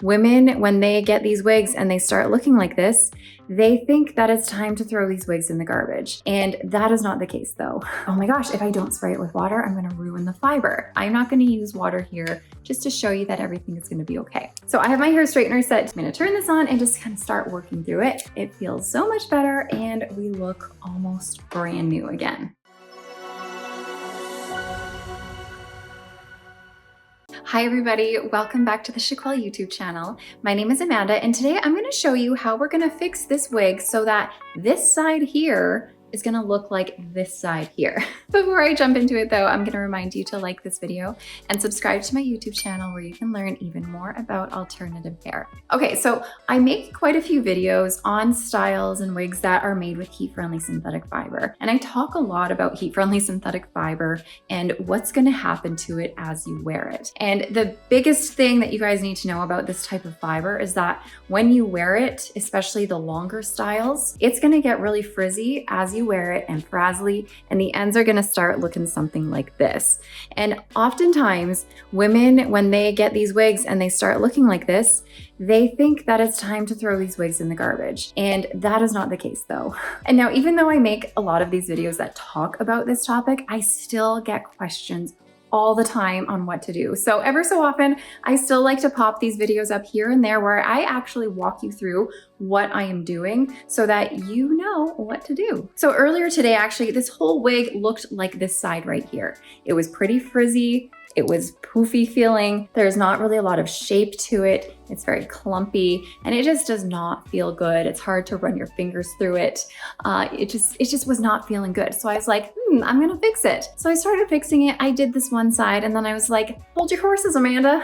Women, when they get these wigs and they start looking like this, they think that it's time to throw these wigs in the garbage. And that is not the case though. Oh my gosh, if I don't spray it with water, I'm gonna ruin the fiber. I'm not gonna use water here just to show you that everything is gonna be okay. So I have my hair straightener set. I'm gonna turn this on and just kind of start working through it. It feels so much better and we look almost brand new again. Hi everybody, welcome back to the Chiquel YouTube channel. My name is Amanda and today I'm going to show you how we're going to fix this wig so that this side here is going to look like this side here. Before I jump into it though, I'm going to remind you to like this video and subscribe to my YouTube channel where you can learn even more about alternative hair. Okay, so I make quite a few videos on styles and wigs that are made with heat-friendly synthetic fiber. And I talk a lot about heat-friendly synthetic fiber and what's going to happen to it as you wear it. And the biggest thing that you guys need to know about this type of fiber is that when you wear it, especially the longer styles, it's going to get really frizzy as you wear it and frazzly, and the ends are going to start looking something like this. And oftentimes women, when they get these wigs and they start looking like this, they think that it's time to throw these wigs in the garbage. And that is not the case though. And now, even though I make a lot of these videos that talk about this topic, I still get questions all the time on what to do. So ever so often, I still like to pop these videos up here and there where I actually walk you through what I am doing so that you know what to do. So earlier today, actually, this whole wig looked like this side right here. It was pretty frizzy. It was poofy feeling. There's not really a lot of shape to it. It's very clumpy and it just does not feel good. It's hard to run your fingers through it. It just was not feeling good. So I was like, I'm gonna fix it. So I started fixing it. I did this one side and then I was like, hold your horses, Amanda.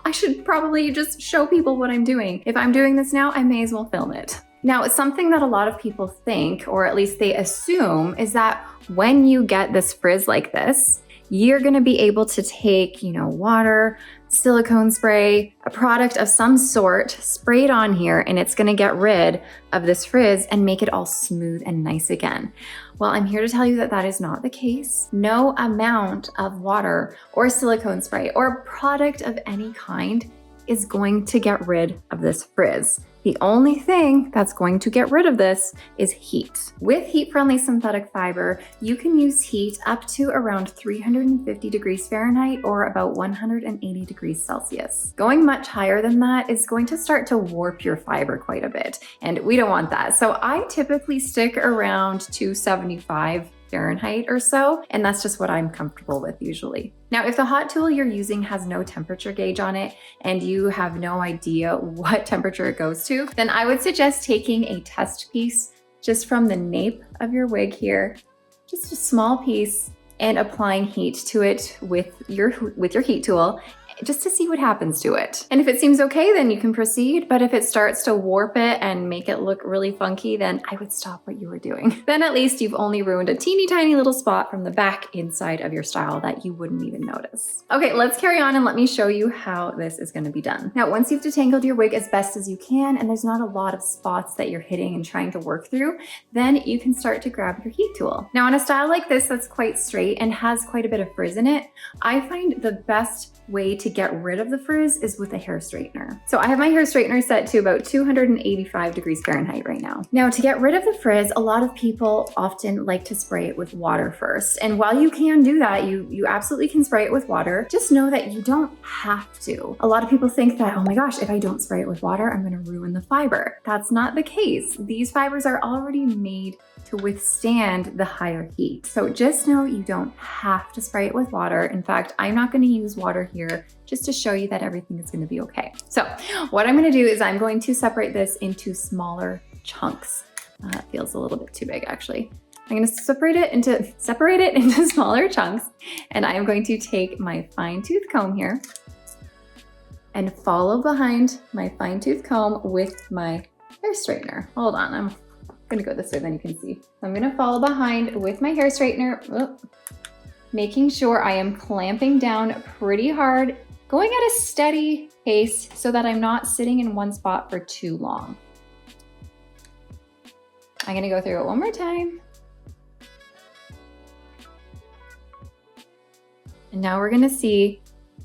I should probably just show people what I'm doing. If I'm doing this now, I may as well film it. Now, something that a lot of people think, or at least they assume, is that when you get this frizz like this, you're gonna be able to take, water, silicone spray, a product of some sort, spray it on here, and it's gonna get rid of this frizz and make it all smooth and nice again. Well, I'm here to tell you that that is not the case. No amount of water or silicone spray or product of any kind is going to get rid of this frizz. The only thing that's going to get rid of this is heat. With heat-friendly synthetic fiber, you can use heat up to around 350 degrees Fahrenheit or about 180 degrees Celsius. Going much higher than that is going to start to warp your fiber quite a bit, and we don't want that. So I typically stick around 275 Fahrenheit or so, and that's just what I'm comfortable with usually. Now, if the hot tool you're using has no temperature gauge on it and you have no idea what temperature it goes to, then I would suggest taking a test piece just from the nape of your wig here, just a small piece, and applying heat to it with your heat tool, just to see what happens to it. And if it seems okay, then you can proceed. But if it starts to warp it and make it look really funky, then I would stop what you were doing. Then at least you've only ruined a teeny tiny little spot from the back inside of your style that you wouldn't even notice. Okay, let's carry on and let me show you how this is gonna be done. Now, once you've detangled your wig as best as you can, and there's not a lot of spots that you're hitting and trying to work through, then you can start to grab your heat tool. Now, on a style like this that's quite straight and has quite a bit of frizz in it, I find the best way to get rid of the frizz is with a hair straightener. So I have my hair straightener set to about 285 degrees Fahrenheit right now. Now, to get rid of the frizz, a lot of people often like to spray it with water first. And while you can do that, you absolutely can spray it with water. Just know that you don't have to. A lot of people think that, oh my gosh, if I don't spray it with water, I'm gonna ruin the fiber. That's not the case. These fibers are already made to withstand the higher heat. So just know you don't have to spray it with water. In fact, I'm not going to use water here just to show you that everything is going to be okay. So what I'm going to do is I'm going to separate this into smaller chunks. That feels a little bit too big actually. I'm going to separate it into smaller chunks, and I am going to take my fine tooth comb here and follow behind my fine tooth comb with my hair straightener. Hold on, I'm gonna go this way, then you can see. I'm gonna follow behind with my hair straightener, making sure I am clamping down pretty hard, going at a steady pace so that I'm not sitting in one spot for too long. I'm gonna go through it one more time. And now we're gonna see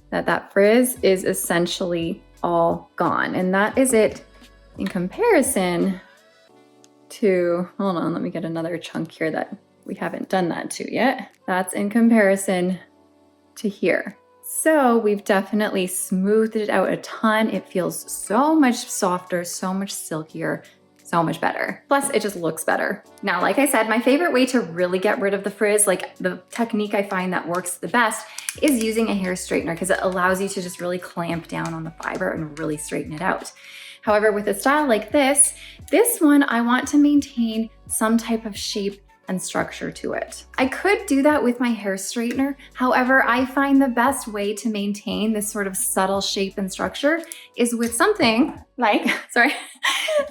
that that frizz is essentially all gone. And that is it in comparison to, hold on, let me get another chunk here that we haven't done that to yet. That's in comparison to here. So we've definitely smoothed it out a ton. It feels so much softer, so much silkier, so much better. Plus it just looks better. Now, like I said, my favorite way to really get rid of the frizz, like the technique I find that works the best, is using a hair straightener because it allows you to just really clamp down on the fiber and really straighten it out. However, with a style like this one I want to maintain some type of shape and structure to it. I could do that with my hair straightener. However, I find the best way to maintain this sort of subtle shape and structure is with something like, sorry,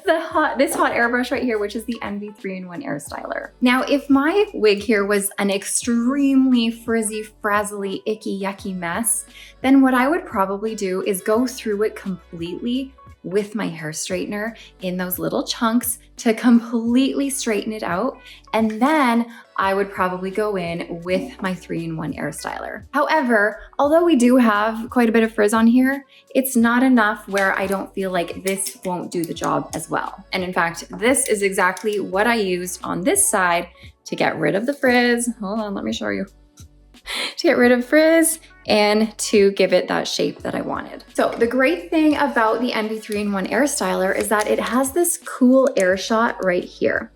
this hot air brush right here, which is the Envy 3-in-1 Air Styler. Now, if my wig here was an extremely frizzy, frazzly, icky, yucky mess, then what I would probably do is go through it completely with my hair straightener in those little chunks to completely straighten it out. And then I would probably go in with my 3-in-1 Air Styler. However, although we do have quite a bit of frizz on here, it's not enough where I don't feel like this won't do the job as well. And in fact, this is exactly what I used on this side to get rid of the frizz. Hold on, let me show you. To get rid of frizz and to give it that shape that I wanted. So the great thing about the Envy 3-in-1 Air Styler is that it has this cool air shot right here.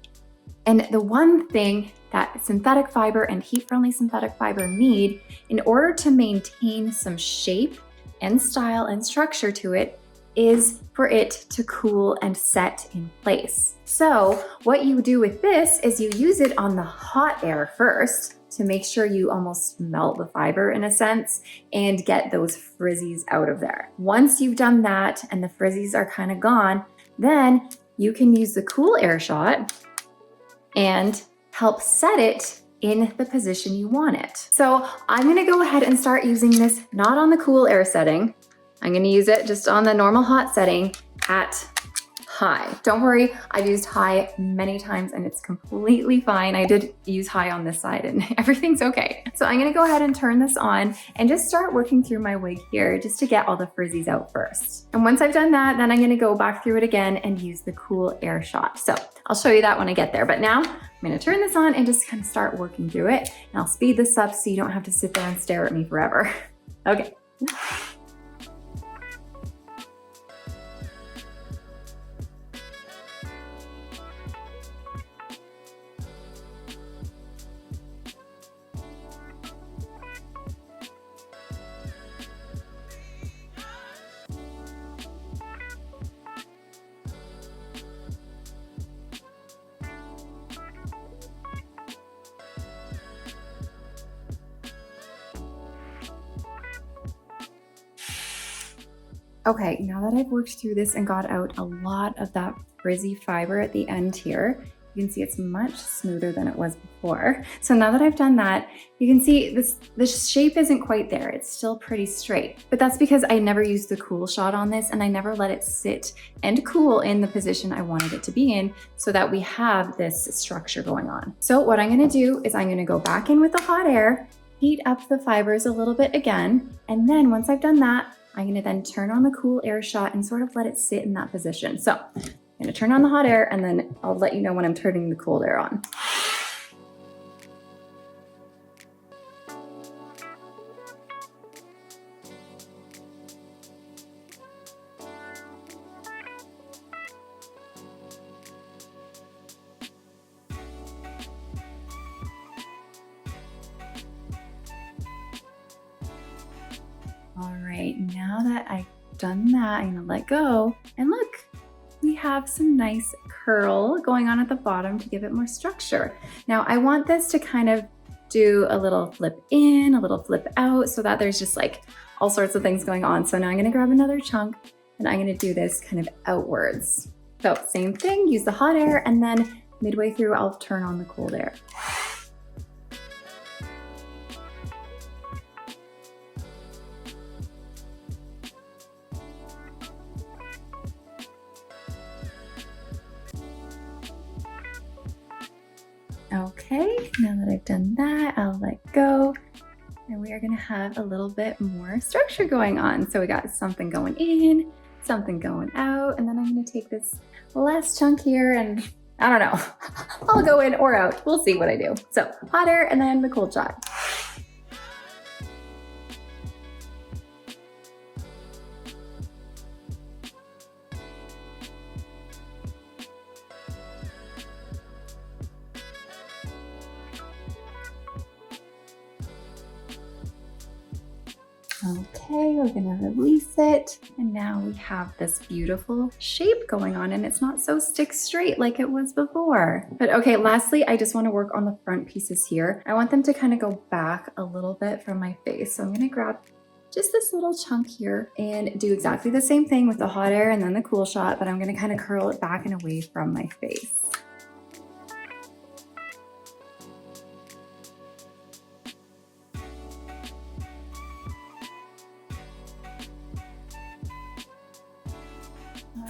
And the one thing that synthetic fiber and heat-friendly synthetic fiber need in order to maintain some shape and style and structure to it is for it to cool and set in place. So what you do with this is you use it on the hot air first to make sure you almost melt the fiber in a sense and get those frizzies out of there. Once you've done that and the frizzies are kind of gone, then you can use the cool air shot and help set it in the position you want it. So I'm gonna go ahead and start using this not on the cool air setting. I'm gonna use it just on the normal hot setting at high. Don't worry, I've used high many times and it's completely fine. I did use high on this side and everything's okay. So I'm gonna go ahead and turn this on and just start working through my wig here just to get all the frizzies out first. And once I've done that, then I'm gonna go back through it again and use the cool air shot. So I'll show you that when I get there. But now I'm gonna turn this on and just kind of start working through it. And I'll speed this up so you don't have to sit there and stare at me forever. Okay. Okay, now that I've worked through this and got out a lot of that frizzy fiber at the end here, you can see it's much smoother than it was before. So now that I've done that, you can see the shape isn't quite there. It's still pretty straight, but that's because I never used the cool shot on this and I never let it sit and cool in the position I wanted it to be in so that we have this structure going on. So what I'm gonna do is I'm gonna go back in with the hot air, heat up the fibers a little bit again, and then once I've done that, I'm gonna then turn on the cool air shot and sort of let it sit in that position. So I'm gonna turn on the hot air and then I'll let you know when I'm turning the cool air on. All right, now that I've done that, I'm gonna let go and look, we have some nice curl going on at the bottom to give it more structure. Now I want this to kind of do a little flip in, a little flip out so that there's just like all sorts of things going on. So now I'm gonna grab another chunk and I'm gonna do this kind of outwards. So same thing, use the hot air and then midway through I'll turn on the cold air. Okay, now that I've done that, I'll let go and we are gonna have a little bit more structure going on. So we got something going in, something going out, and then I'm gonna take this last chunk here and I don't know, I'll go in or out. We'll see what I do. So hot air and then the cold shot. Okay, we're gonna release it. And now we have this beautiful shape going on and it's not so stick straight like it was before. But okay, lastly, I just wanna work on the front pieces here. I want them to kind of go back a little bit from my face. So I'm gonna grab just this little chunk here and do exactly the same thing with the hot air and then the cool shot, but I'm gonna kind of curl it back and away from my face.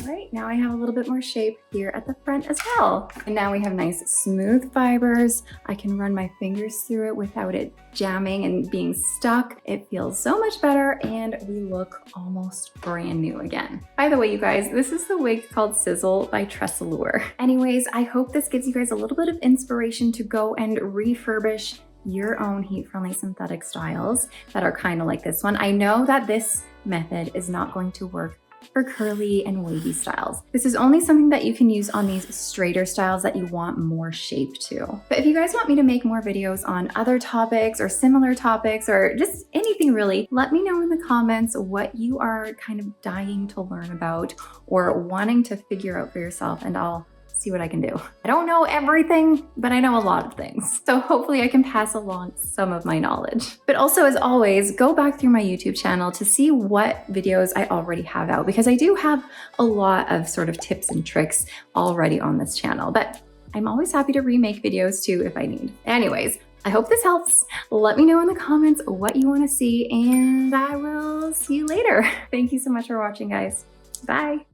All right, now I have a little bit more shape here at the front as well. And now we have nice smooth fibers. I can run my fingers through it without it jamming and being stuck. It feels so much better and we look almost brand new again. By the way, you guys, this is the wig called Sizzle by TressAllure. Anyways, I hope this gives you guys a little bit of inspiration to go and refurbish your own heat-friendly synthetic styles that are kind of like this one. I know that this method is not going to work for curly and wavy styles. This is only something that you can use on these straighter styles that you want more shape to. But if you guys want me to make more videos on other topics or similar topics or just anything really, let me know in the comments what you are kind of dying to learn about or wanting to figure out for yourself, and I'll see what I can do. I don't know everything, but I know a lot of things. So hopefully I can pass along some of my knowledge. But also, as always, go back through my YouTube channel to see what videos I already have out, because I do have a lot of sort of tips and tricks already on this channel, but I'm always happy to remake videos too if I need. Anyways, I hope this helps. Let me know in the comments what you want to see, and I will see you later. Thank you so much for watching, guys. Bye.